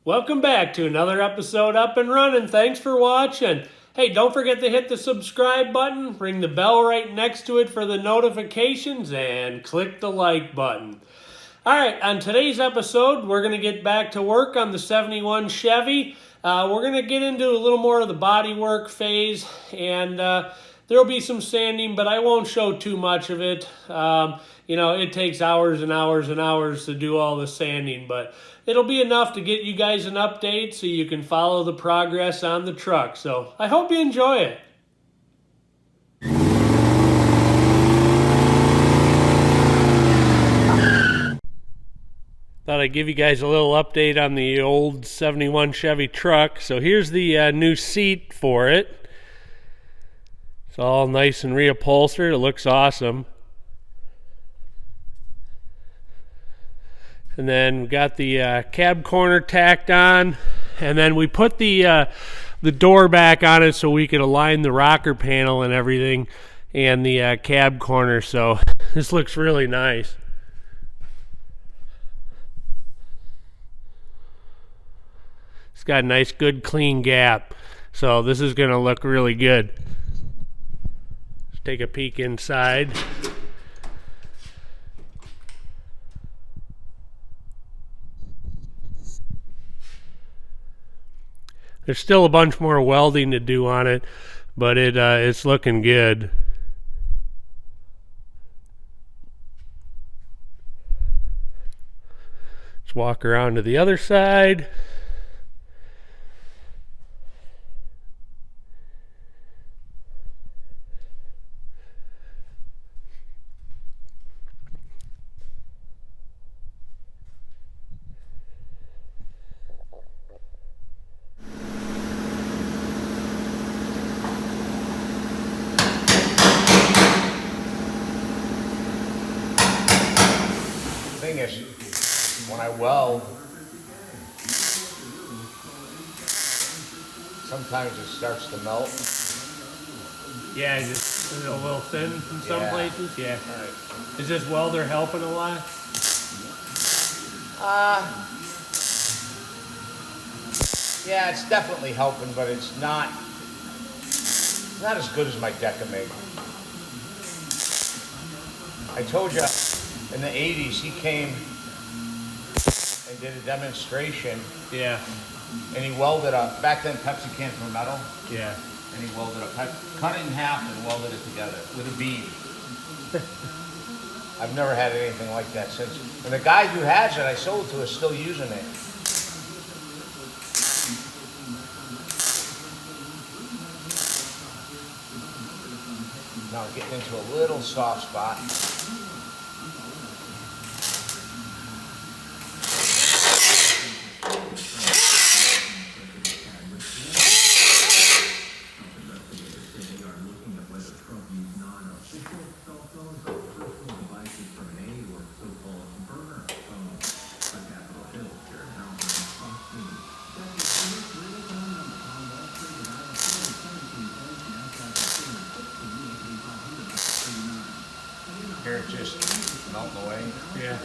Welcome back to another episode Up and Running. Thanks for watching. Hey, don't forget to hit the subscribe button, ring the bell right next to it for the notifications, and click the like button. All right, on today's episode, we're going to get back to work on the 71 Chevy. We're going to get into a little more of the bodywork phase, and there'll be some sanding, but I won't show too much of it. It takes hours and hours and hours to do all the sanding, but it'll be enough to get you guys an update so you can follow the progress on the truck. So I hope you enjoy it. Thought I'd give you guys a little update on the old 71 Chevy truck. So here's the new seat for it. It's all nice and reupholstered. It looks awesome. And then we got the cab corner tacked on, and then we put the door back on it so we could align the rocker panel and everything, and the cab corner. So this looks really nice. It's got a nice, good, clean gap. So this is going to look really good. Let's take a peek inside. There's still a bunch more welding to do on it, but it's looking good. Let's walk around to the other side. Thing is, when I weld, sometimes it starts to melt. Yeah, just a little thin in some places. Yeah. All right. Is this welder helping a lot? Yeah, it's definitely helping, but it's not as good as my Decamate. I told you, in the 80s, he came and did a demonstration. Yeah. And he welded back then Pepsi cans were metal. Yeah. And he welded cut it in half and welded it together with a bead. I've never had anything like that since. And the guy who has it, I sold it to, is still using it. Now I'm getting into a little soft spot. Here it's just melting away. Yeah.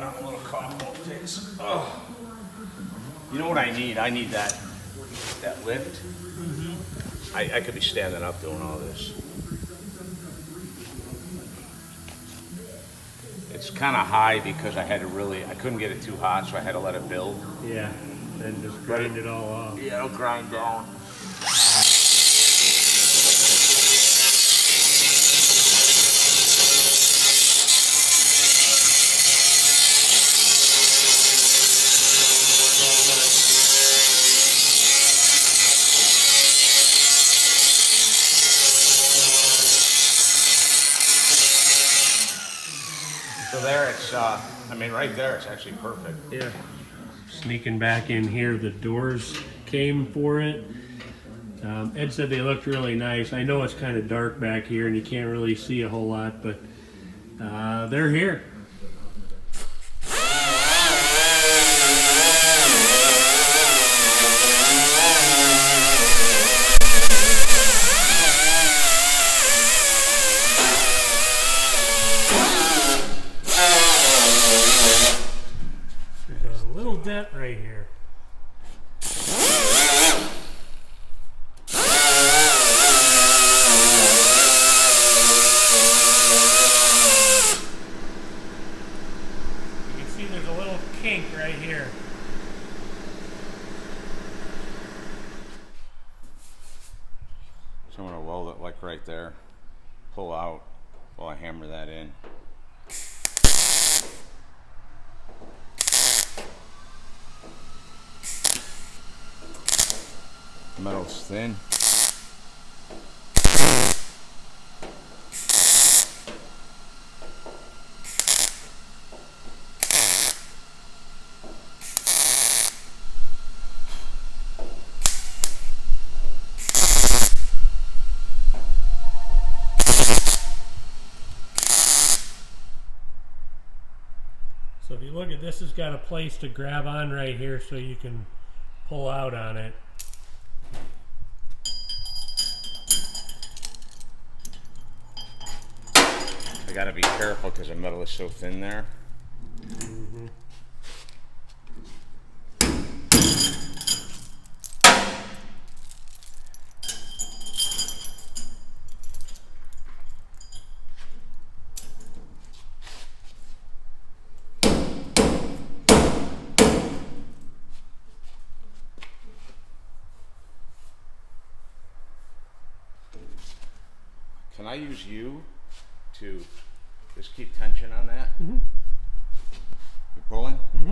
Not a little cough fix. Oh. You know what I need? I need that lift. Mm-hmm. I could be standing up doing all this. It's kind of high because I couldn't get it too hot, so I had to let it build. Yeah. Then just grind it all off. Yeah, it'll grind down. So there it's, right there it's actually perfect. Yeah. Sneaking back in here, the doors came for it. Ed said they looked really nice. I know it's kind of dark back here and you can't really see a whole lot, but they're here. So I'm going to weld it like right there, pull out while I hammer that in. The metal's thin. So if you look at this, it's got a place to grab on right here so you can pull out on it. I gotta be careful because the metal is so thin there. Mm-hmm. Can I use you to just keep tension on that? Mm-hmm. You pulling? Mm-hmm.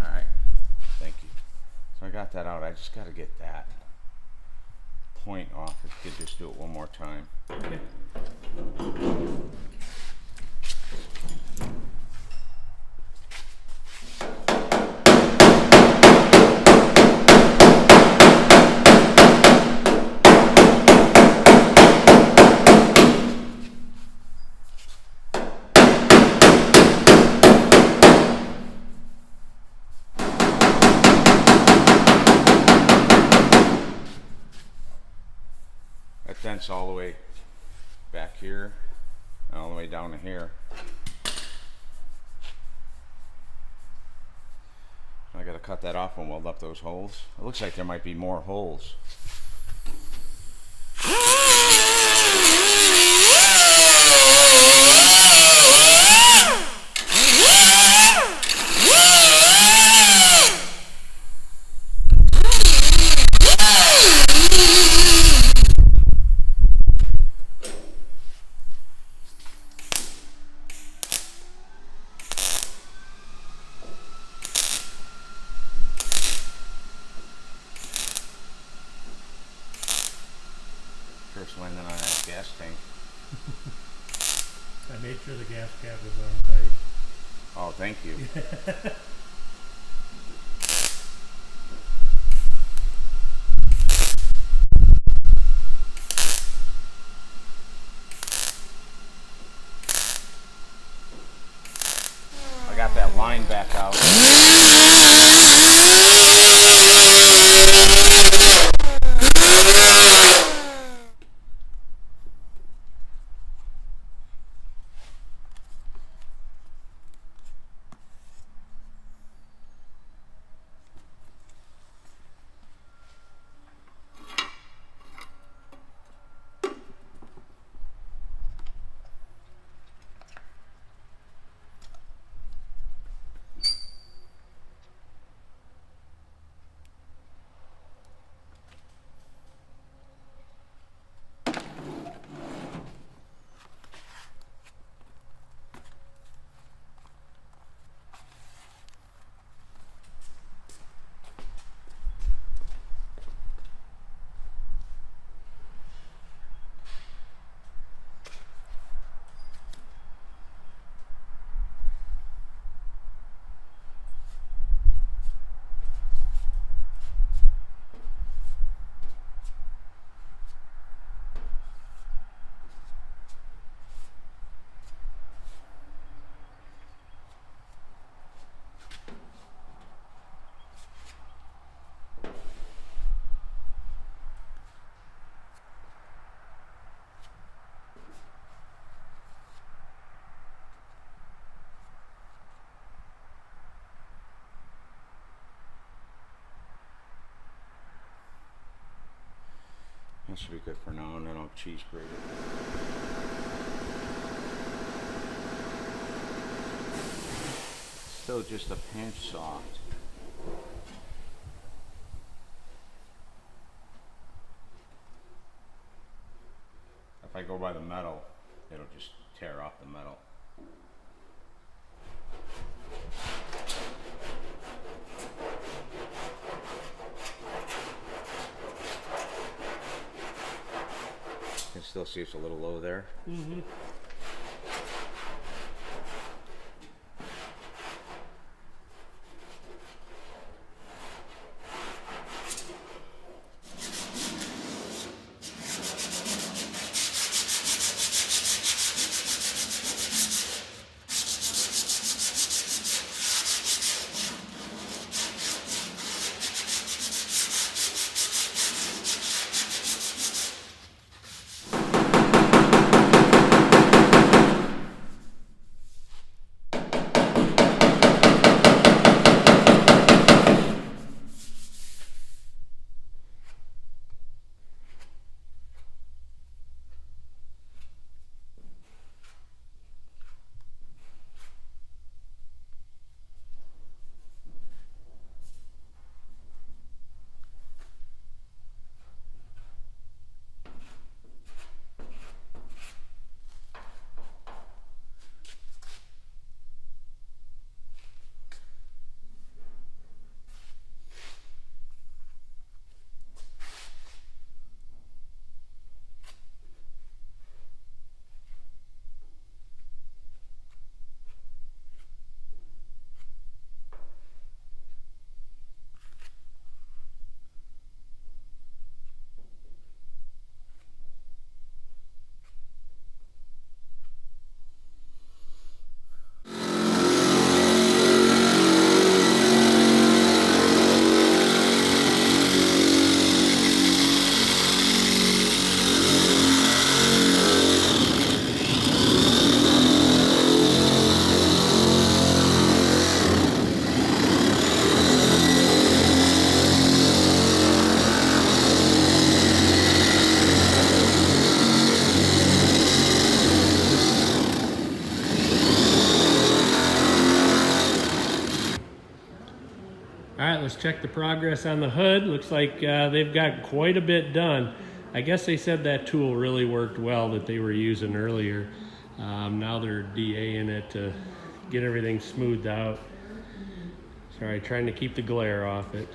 Alright, thank you. So I got that out. I just got to get that point off. If you could just do it one more time. Okay. That dent's all the way back here and all the way down to here. I gotta cut that off and weld up those holes. It looks like there might be more holes. First landing on that gas tank. I made sure the gas cap was on tight. Oh, thank you. I got that line back out. That should be good for now, and then I'll cheese grate it. Still just a pinch soft. If I go by the metal, it'll just tear off the metal. You can still see it's a little low there. Mm-hmm. All right, let's check the progress on the hood. Looks like they've got quite a bit done. I guess they said that tool really worked well that they were using earlier. Now they're DAing it to get everything smoothed out. Sorry, trying to keep the glare off it.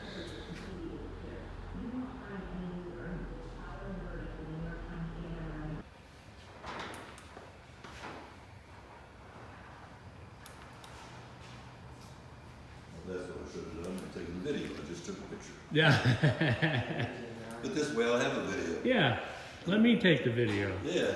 That's what I should have done, I'm taking a video, I just took a picture. Yeah. But this way I'll have a video. Yeah, let me take the video. Yeah.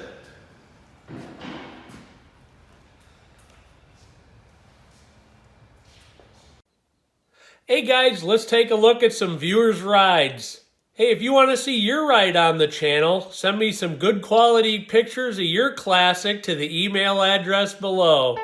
Hey guys, let's take a look at some viewers' rides. Hey, if you want to see your ride on the channel, send me some good quality pictures of your classic to the email address below.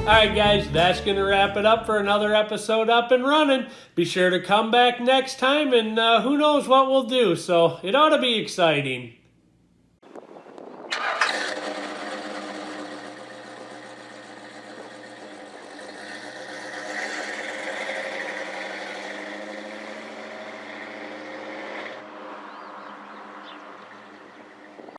Alright guys, that's going to wrap it up for another episode Up and Running. Be sure to come back next time and who knows what we'll do, so it ought to be exciting.